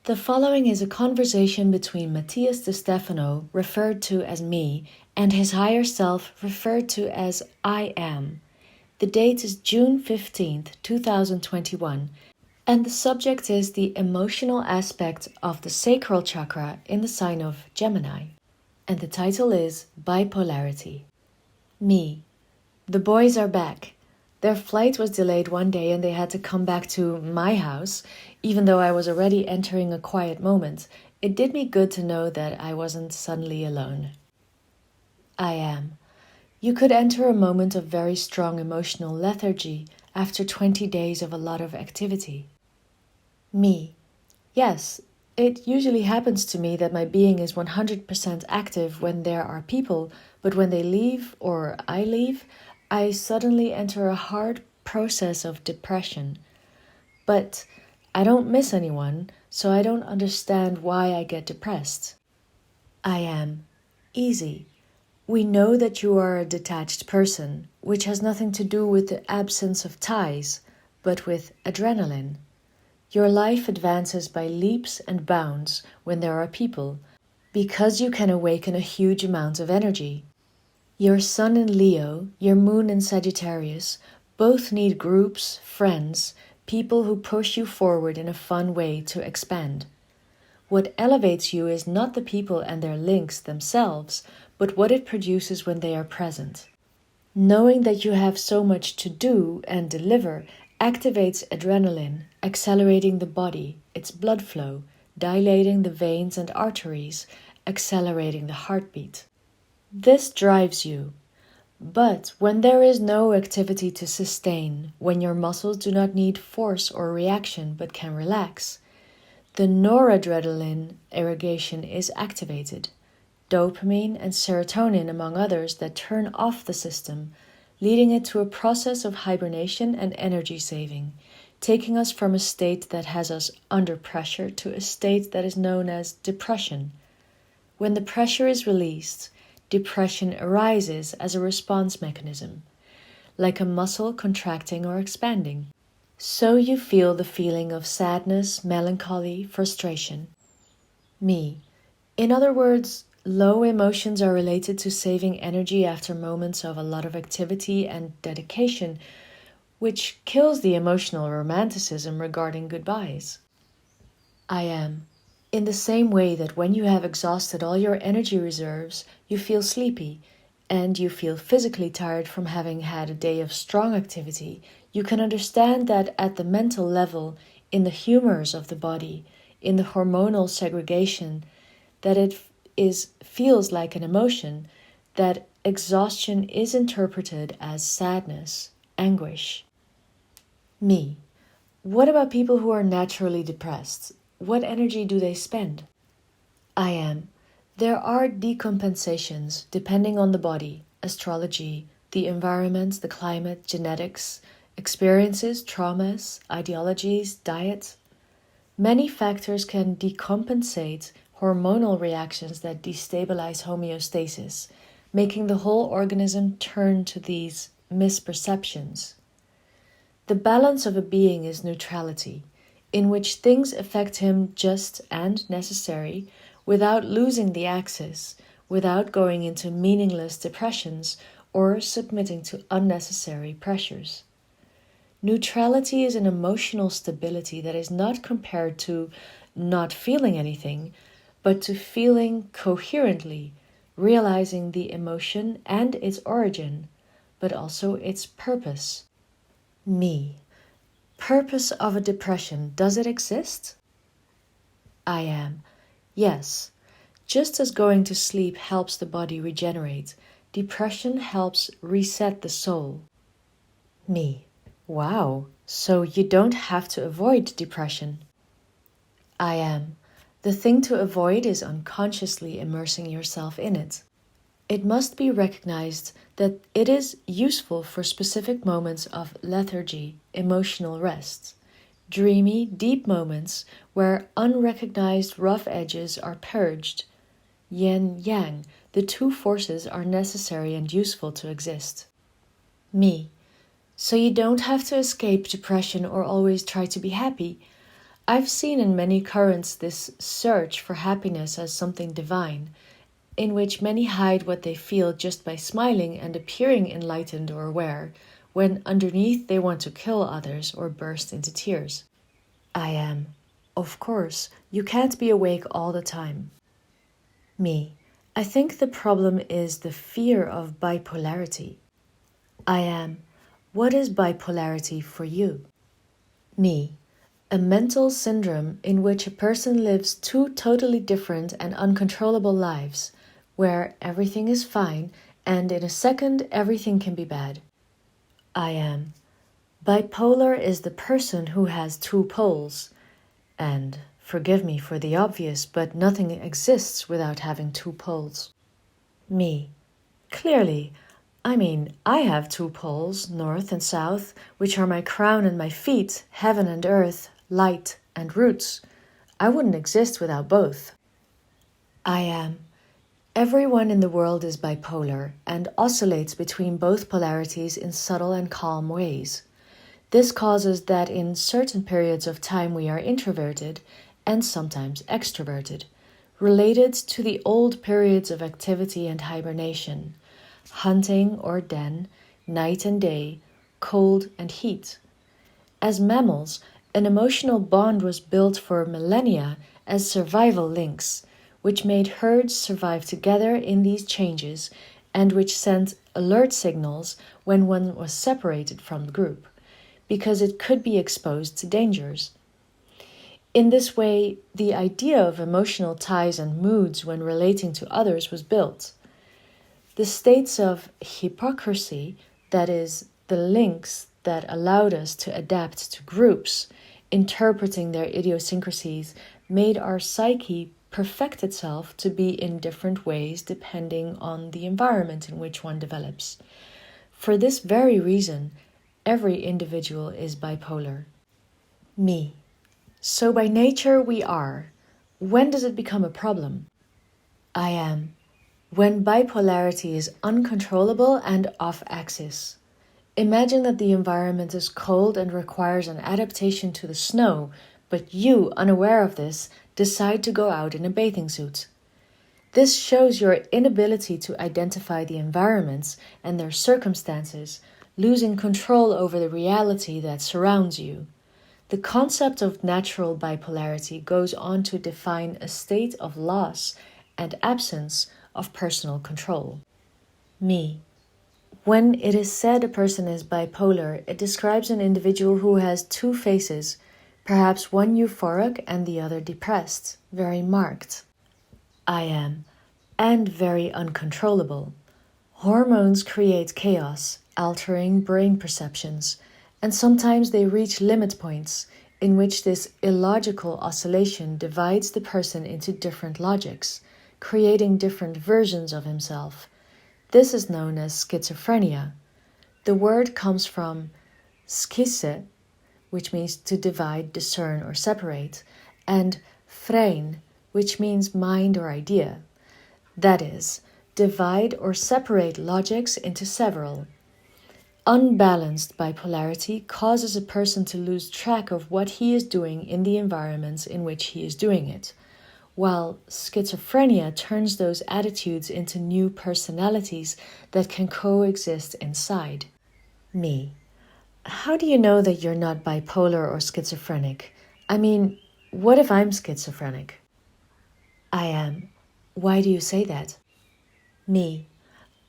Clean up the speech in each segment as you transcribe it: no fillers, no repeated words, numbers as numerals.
The following is a conversation between Matías De Stefano, referred to as me, and his higher self, referred to as I am. The date is June 15th, 2021, and the subject is the emotional aspect of the sacral chakra in the sign of Gemini. And the title is Bipolarity. Me. The boys are back. Their flight was delayed one day and they had to come back to my house. Even though I was already entering a quiet moment, it did me good to know that I wasn't suddenly alone. I am. You could enter a moment of very strong emotional lethargy after 20 days of a lot of activity. Me. Yes, it usually happens to me that my being is 100% active when there are people, but when they leave or I leave, I suddenly enter a hard process of depression. But I don't miss anyone, so I don't understand why I get depressed. I am. Easy. We know that you are a detached person, which has nothing to do with the absence of ties, but with adrenaline. Your life advances by leaps and bounds when there are people, because you can awaken a huge amount of energy. Your sun in Leo, your moon in Sagittarius, both need groups, friends, people who push you forward in a fun way to expand. What elevates you is not the people and their links themselves, but what it produces when they are present. Knowing that you have so much to do and deliver activates adrenaline, accelerating the body, its blood flow, dilating the veins and arteries, accelerating the heartbeat. This drives you. But when there is no activity to sustain, when your muscles do not need force or reaction but can relax, the noradrenaline irrigation is activated. Dopamine and serotonin, among others, that turn off the system, leading it to a process of hibernation and energy saving, taking us from a state that has us under pressure to a state that is known as depression. When the pressure is released, depression arises as a response mechanism, like a muscle contracting or expanding. So you feel the feeling of sadness, melancholy, frustration. Me. In other words, low emotions are related to saving energy after moments of a lot of activity and dedication, which kills the emotional romanticism regarding goodbyes. I am. In the same way that when you have exhausted all your energy reserves, you feel sleepy, and you feel physically tired from having had a day of strong activity, you can understand that at the mental level, in the humors of the body, in the hormonal segregation, that it feels like an emotion, that exhaustion is interpreted as sadness, anguish. Me. What about people who are naturally depressed? What energy do they spend? I am. There are decompensations depending on the body, astrology, the environment, the climate, genetics, experiences, traumas, ideologies, diet. Many factors can decompensate hormonal reactions that destabilize homeostasis, making the whole organism turn to these misperceptions. The balance of a being is neutrality, in which things affect him just and necessary, without losing the axis, without going into meaningless depressions or submitting to unnecessary pressures. Neutrality is an emotional stability that is not compared to not feeling anything, but to feeling coherently, realizing the emotion and its origin, but also its purpose. Me. Purpose of a depression, does it exist? I am. Yes. Just as going to sleep helps the body regenerate, depression helps reset the soul. Me. Wow. So you don't have to avoid depression. I am. The thing to avoid is unconsciously immersing yourself in it. It must be recognized that it is useful for specific moments of lethargy, emotional rest, dreamy, deep moments where unrecognized rough edges are purged. Yin-yang, the two forces are necessary and useful to exist. Me. So you don't have to escape depression or always try to be happy. I've seen in many currents this search for happiness as something divine, in which many hide what they feel just by smiling and appearing enlightened or aware, when underneath they want to kill others or burst into tears. I am. Of course, you can't be awake all the time. Me. I think the problem is the fear of bipolarity. I am. What is bipolarity for you? Me. A mental syndrome in which a person lives two totally different and uncontrollable lives, where everything is fine and in a second everything can be bad. I am. Bipolar is the person who has two poles. And forgive me for the obvious, but nothing exists without having two poles. Me. Clearly. I have two poles, north and south, which are my crown and my feet, heaven and earth, light and roots. I wouldn't exist without both. I am. Everyone in the world is bipolar and oscillates between both polarities in subtle and calm ways. This causes that in certain periods of time we are introverted and sometimes extroverted, related to the old periods of activity and hibernation, hunting or den, night and day, cold and heat. As mammals, an emotional bond was built for millennia as survival links, which made herds survive together in these changes and which sent alert signals when one was separated from the group, because it could be exposed to dangers. In this way, the idea of emotional ties and moods when relating to others was built. The states of hypocrisy, that is, the links that allowed us to adapt to groups, interpreting their idiosyncrasies, made our psyche perfect itself to be in different ways depending on the environment in which one develops. For this very reason, every individual is bipolar. Me. So by nature we are. When does it become a problem? I am. When bipolarity is uncontrollable and off-axis. Imagine that the environment is cold and requires an adaptation to the snow, but you, unaware of this, decide to go out in a bathing suit. This shows your inability to identify the environments and their circumstances, losing control over the reality that surrounds you. The concept of natural bipolarity goes on to define a state of loss and absence of personal control. Me. When it is said a person is bipolar, it describes an individual who has two faces, perhaps one euphoric and the other depressed, very marked. I am. And very uncontrollable. Hormones create chaos, altering brain perceptions, and sometimes they reach limit points in which this illogical oscillation divides the person into different logics, creating different versions of himself. This is known as schizophrenia. The word comes from schisse, which means to divide, discern, or separate, and phrein, which means mind or idea. That is, divide or separate logics into several. Unbalanced bipolarity causes a person to lose track of what he is doing in the environments in which he is doing it, while schizophrenia turns those attitudes into new personalities that can coexist inside. Me. How do you know that you're not bipolar or schizophrenic? What if I'm schizophrenic? I am. Why do you say that? Me.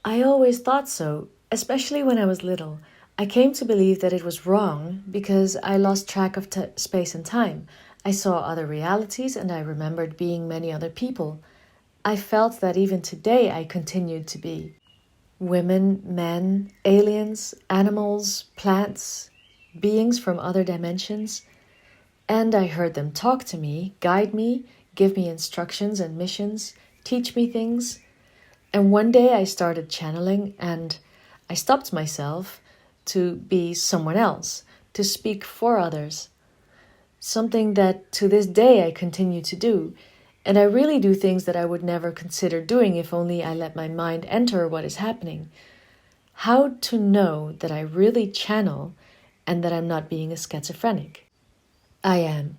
I always thought so, especially when I was little. I came to believe that it was wrong because I lost track of space and time. I saw other realities and I remembered being many other people. I felt that even today I continued to be. Women, men, aliens, animals, plants, beings from other dimensions. And I heard them talk to me, guide me, give me instructions and missions, teach me things. And one day I started channeling and I stopped myself to be someone else, to speak for others. Something that to this day I continue to do. And I really do things that I would never consider doing if only I let my mind enter what is happening. How to know that I really channel and that I'm not being a schizophrenic? I am.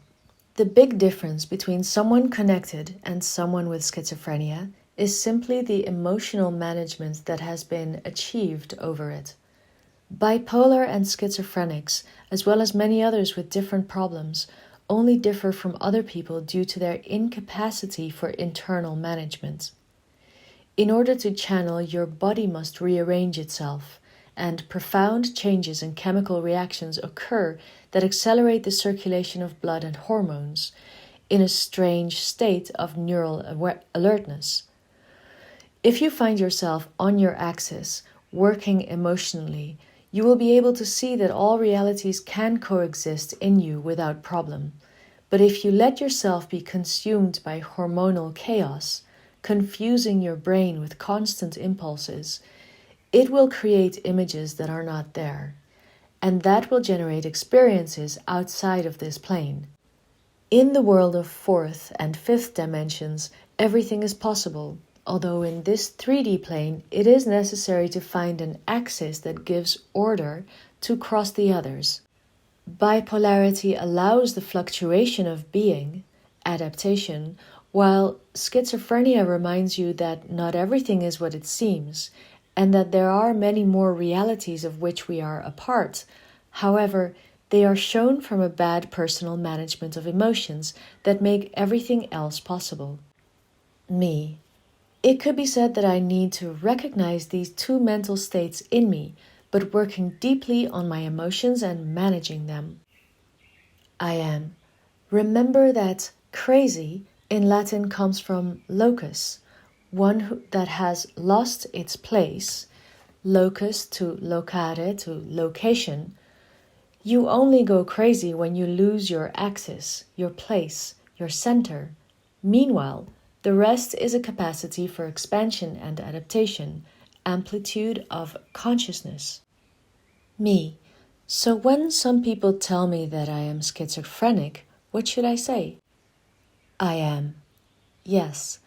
The big difference between someone connected and someone with schizophrenia is simply the emotional management that has been achieved over it. Bipolar and schizophrenics, as well as many others with different problems, only differ from other people due to their incapacity for internal management. In order to channel, your body must rearrange itself, and profound changes in chemical reactions occur that accelerate the circulation of blood and hormones in a strange state of neural alertness. If you find yourself on your axis, working emotionally, you will be able to see that all realities can coexist in you without problem. But if you let yourself be consumed by hormonal chaos, confusing your brain with constant impulses, it will create images that are not there, and that will generate experiences outside of this plane. In the world of fourth and fifth dimensions, everything is possible, although in this 3D plane, it is necessary to find an axis that gives order to cross the others. Bipolarity allows the fluctuation of being, adaptation, while schizophrenia reminds you that not everything is what it seems, and that there are many more realities of which we are a part. However, they are shown from a bad personal management of emotions that make everything else possible. Me. It could be said that I need to recognize these two mental states in me, but working deeply on my emotions and managing them. I am. Remember that crazy in Latin comes from locus, one that has lost its place, locus to locare, to location. You only go crazy when you lose your axis, your place, your center. Meanwhile, the rest is a capacity for expansion and adaptation, amplitude of consciousness. Me. So when some people tell me that I am schizophrenic, what should I say? I am. Yes,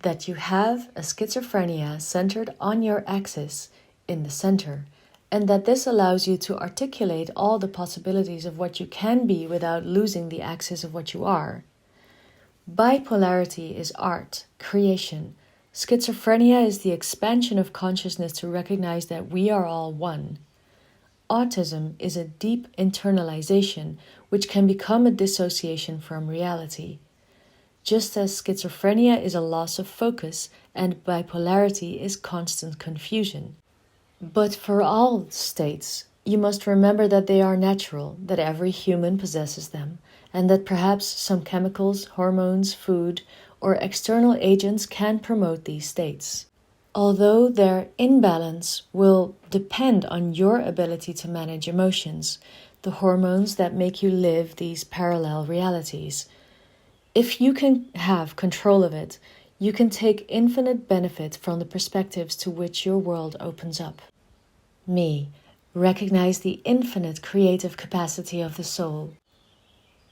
that you have a schizophrenia centered on your axis, in the center, and that this allows you to articulate all the possibilities of what you can be without losing the axis of what you are. Bipolarity is art, creation. Schizophrenia is the expansion of consciousness to recognize that we are all one. Autism is a deep internalization which can become a dissociation from reality. Just as schizophrenia is a loss of focus and bipolarity is constant confusion. But for all states, you must remember that they are natural, that every human possesses them, and that perhaps some chemicals, hormones, food, or external agents can promote these states. Although their imbalance will depend on your ability to manage emotions, the hormones that make you live these parallel realities. If you can have control of it, you can take infinite benefit from the perspectives to which your world opens up. Me. Recognize the infinite creative capacity of the soul.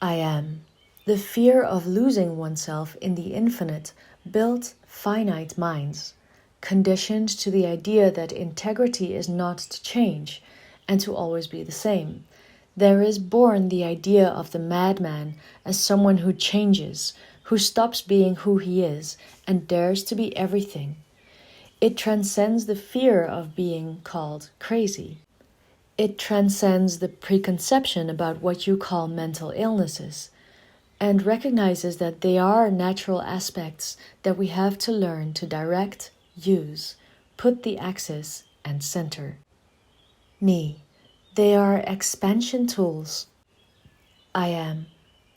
I am. The fear of losing oneself in the infinite built finite minds, conditioned to the idea that integrity is not to change and to always be the same. There is born the idea of the madman as someone who changes, who stops being who he is and dares to be everything. It transcends the fear of being called crazy. It transcends the preconception about what you call mental illnesses, and recognizes that they are natural aspects that we have to learn to direct, use, put the axis, and center. Me. They are expansion tools. I am.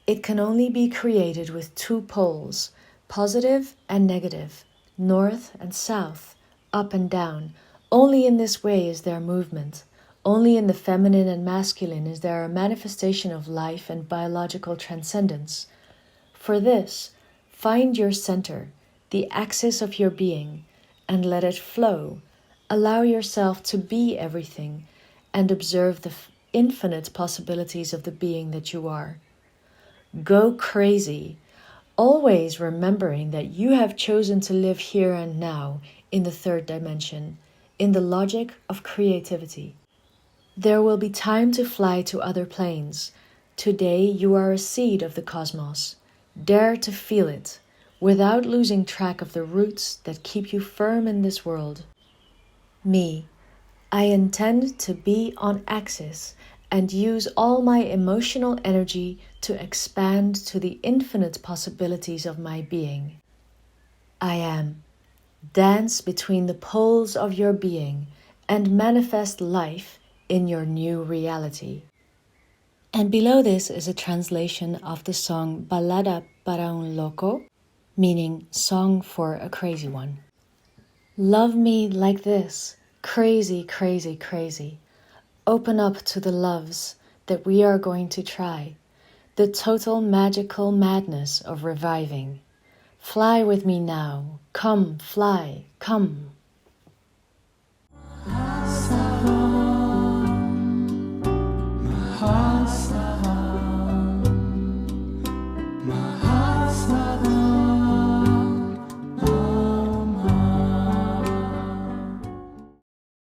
It can only be created with two poles, positive and negative, north and south, up and down. Only in this way is there movement. Only in the feminine and masculine is there a manifestation of life and biological transcendence. For this, find your center, the axis of your being, and let it flow. Allow yourself to be everything and observe the infinite possibilities of the being that you are. Go crazy, always remembering that you have chosen to live here and now in the third dimension, in the logic of creativity. There will be time to fly to other planes. Today you are a seed of the cosmos. Dare to feel it, without losing track of the roots that keep you firm in this world. Me, I intend to be on axis and use all my emotional energy to expand to the infinite possibilities of my being. I am. Dance between the poles of your being and manifest life in your new reality. And below this is a translation of the song Balada para un Loco, meaning song for a crazy one. Love me like this, crazy, crazy, crazy. Open up to the loves that we are going to try, the total magical madness of reviving. Fly with me now, come, fly, come. Mahasaham, Mahasaham.